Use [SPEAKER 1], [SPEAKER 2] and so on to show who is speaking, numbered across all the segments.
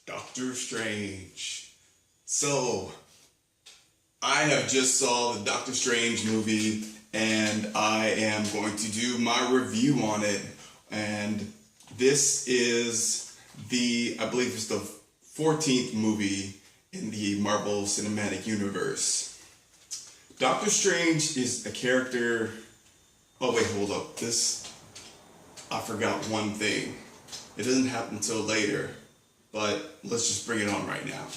[SPEAKER 1] Doctor Strange. So, I have just saw the Doctor Strange movie and I am going to do my review on it. And this is I believe it's the 14th movie in the Marvel Cinematic Universe. Doctor Strange is a character. Oh, wait, hold up. I forgot one thing. It doesn't happen until later, but let's just bring it on right now.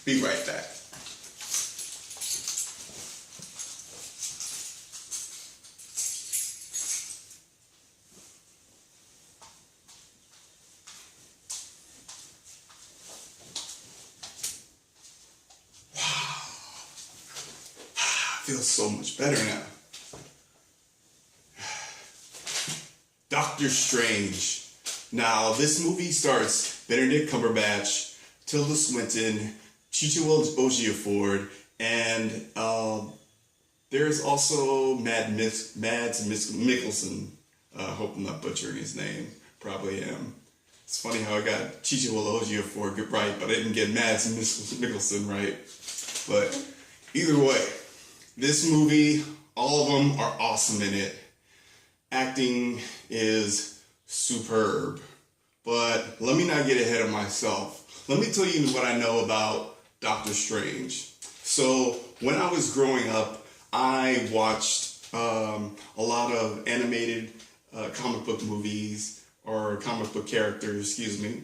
[SPEAKER 1] Be right back. Feels so much better now. Doctor Strange. Now, this movie stars Benedict Cumberbatch, Tilda Swinton, Chiwetel Ejiofor, and there's also Mads Mikkelsen. Hope I'm not butchering his name. Probably am. It's funny how I got Chiwetel Ejiofor right, but I didn't get Mads Mikkelsen right. But either way, this movie, all of them are awesome in it. Acting is superb. But let me not get ahead of myself. Let me tell you what I know about Doctor Strange. So when I was growing up, I watched a lot of animated comic book movies, or comic book characters, excuse me.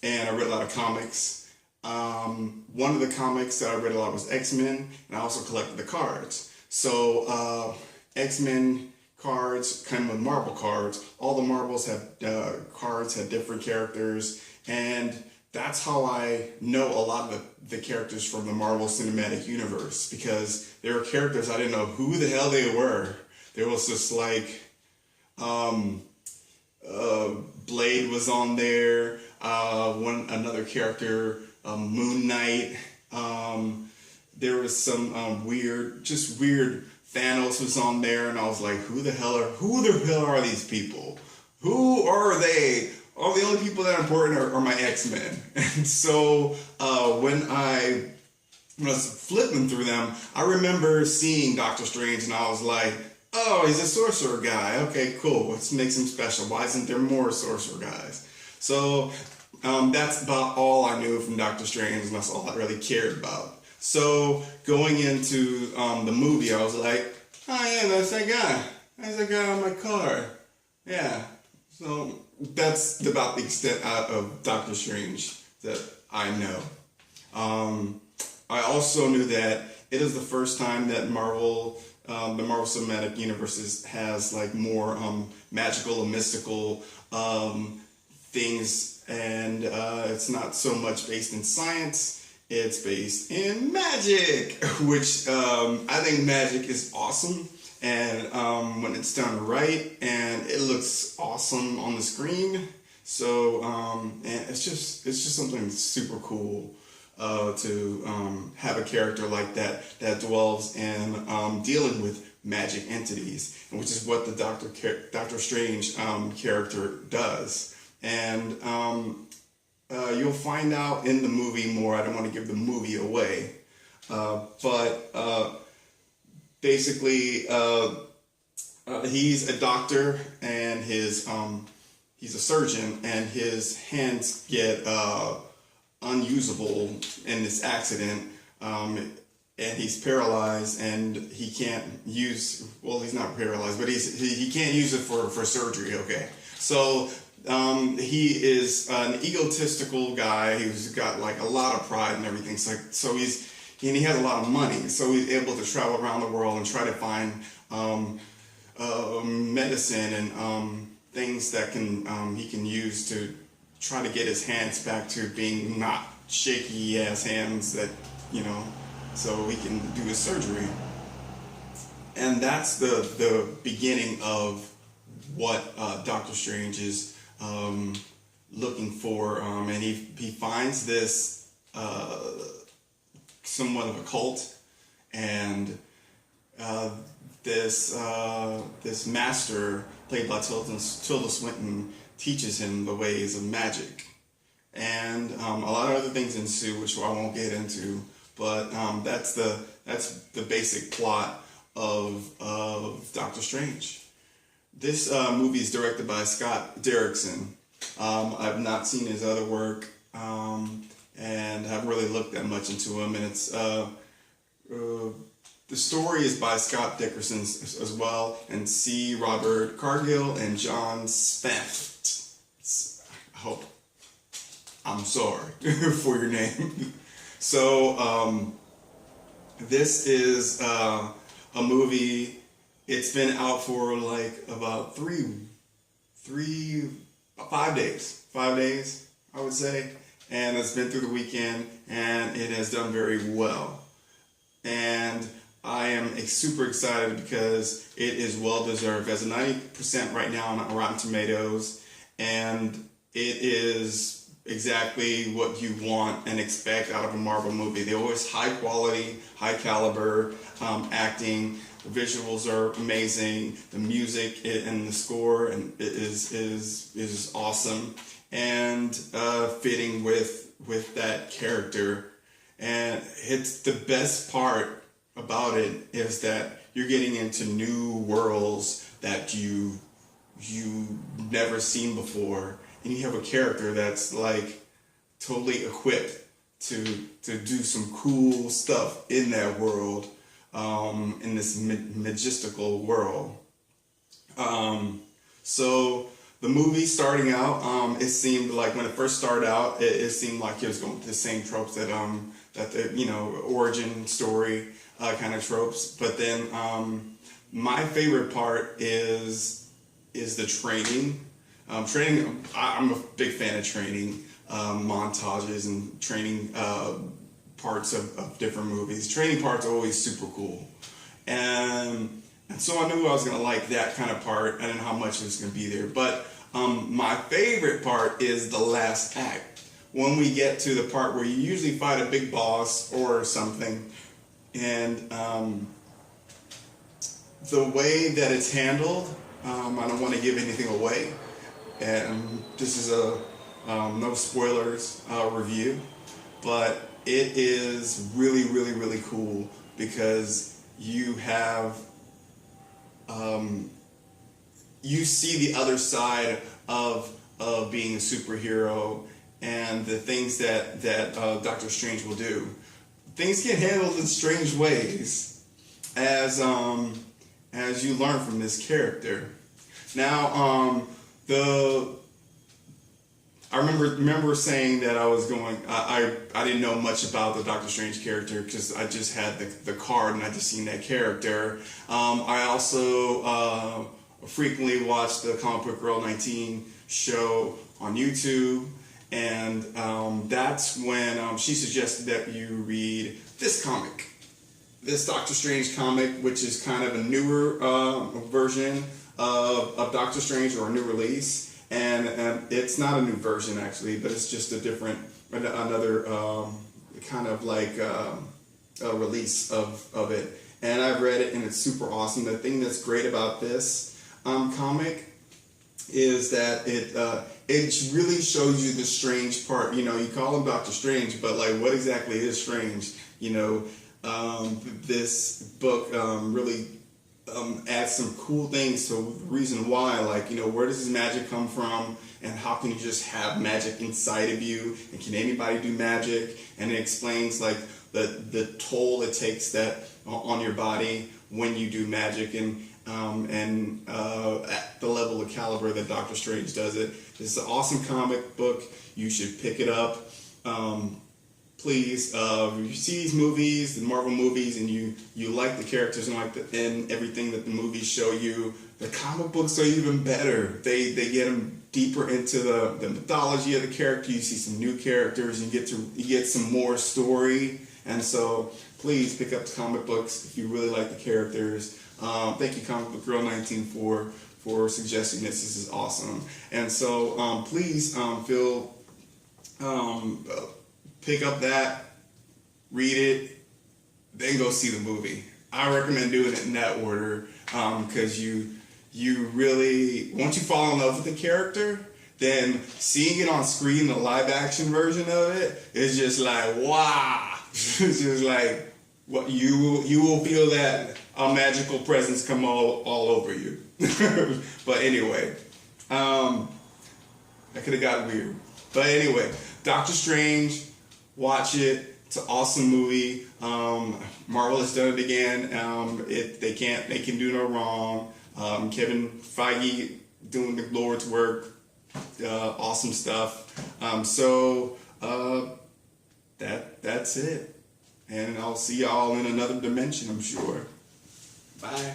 [SPEAKER 1] And I read a lot of comics. One of the comics that I read a lot was X-Men, and I also collected the cards. So X-Men cards come with Marvel cards. All the Marvels have cards, have different characters, and that's how I know a lot of the characters from the Marvel Cinematic Universe, because there were characters I didn't know who the hell they were. There was just like Blade was on there, another character, Moon Knight. There was some weird Thanos was on there, and I was like, who the hell are these people? Who are they? Oh, the only people that are important are my X-Men. And so when I was flipping through them, I remember seeing Doctor Strange, and I was like, oh, he's a sorcerer guy. Okay, cool. What makes him special? Why isn't there more sorcerer guys? So that's about all I knew from Doctor Strange, and that's all I really cared about. So going into the movie, I was like, oh yeah, that's that guy. That's that guy on my card. Yeah. So that's about the extent of Doctor Strange that I know. I also knew that it is the first time that the Marvel Cinematic Universe has like more magical and mystical things, and it's not so much based in science. It's based in magic, which I think magic is awesome, and when it's done right, and it looks awesome on the screen. So and it's just something super cool to have a character like that dwells in dealing with magic entities, and which is what the Doctor Strange character does, and you'll find out in the movie more. I don't want to give the movie away, but basically, he's a doctor, and he's a surgeon, and his hands get unusable in this accident, and he's paralyzed, and he can't use. Well, he's not paralyzed, but he can't use it for surgery. Okay, so. He is an egotistical guy who's got like a lot of pride and everything. So he has a lot of money. So he's able to travel around the world and try to find medicine and things that he can use to try to get his hands back to being not shaky ass hands that, so he can do his surgery. And that's the beginning of what Doctor Strange is looking for, and he finds this somewhat of a cult, and this master played by Tilda Swinton teaches him the ways of magic, and a lot of other things ensue, which I won't get into. But that's the basic plot of Doctor Strange. This movie is directed by Scott Derrickson. I've not seen his other work, and haven't really looked that much into him. And it's the story is by Scott Derrickson as well, and C. Robert Cargill and John Spath. I hope I'm sorry for your name. So this is a movie. It's been out for like about 5 days. 5 days, I would say. And it's been through the weekend, and it has done very well. And I am super excited because it is well deserved. It has a 90% right now on Rotten Tomatoes, and it is exactly what you want and expect out of a Marvel movie. They're always high quality, high caliber acting. The visuals are amazing. The music and the score is awesome and fitting with that character. And it's the best part about it is that you're getting into new worlds that you never seen before, and you have a character that's like totally equipped to do some cool stuff in that world, in this majestical world. So the movie starting out, it seemed like when it first started out, it seemed like it was going with the same tropes that the origin story kind of tropes. But then my favorite part is the training. Training. I'm a big fan of training montages and training parts of different movies. Training parts are always super cool, and so I knew I was gonna like that kind of part. I didn't know how much it was gonna be there, but my favorite part is the last act, when we get to the part where you usually fight a big boss or something, and the way that it's handled. I don't want to give anything away, and this is a no spoilers review, but it is really, really, really cool because you have you see the other side of being a superhero and the things that Doctor Strange will do. Things get handled in strange ways as you learn from this character. Now, I remember saying that I was going. I didn't know much about the Doctor Strange character because I just had the card and I just seen that character. I also frequently watch the Comic Book Girl 19 show on YouTube, and that's when she suggested that you read this comic, this Doctor Strange comic, which is kind of a newer version of Doctor Strange, or a new release. And it's not a new version actually, but it's just a different, another kind of like a release of it. And I've read it and it's super awesome. The thing that's great about this comic is that it really shows you the strange part. You know, you call him Doctor Strange, but like what exactly is strange? You know, this book really add some cool things to the reason why, like, you know, where does this magic come from, and how can you just have magic inside of you, and can anybody do magic? And it explains like the toll it takes that on your body when you do magic, and at the level of caliber that Doctor Strange does it. It's an awesome comic book. You should pick it up. Please, if you see these movies, the Marvel movies, and you like the characters and like and everything that the movies show you, the comic books are even better. They get them deeper into the mythology of the character. You see some new characters, and you get some more story. And so, please pick up the comic books if you really like the characters. Thank you, Comic Book Girl 19, for suggesting this. This is awesome. And so, please feel. Pick up that, read it, then go see the movie. I recommend doing it in that order because you really, once you fall in love with the character, then seeing it on screen, the live action version of it, is just like, wow. It's just like, what you will feel that a magical presence come all over you. But anyway, that could have got weird. But anyway, Doctor Strange, watch it. It's an awesome movie. Marvel has done it again. They can do no wrong. Kevin Feige doing the Lord's work. Awesome stuff. That's it. And I'll see y'all in another dimension, I'm sure. Bye.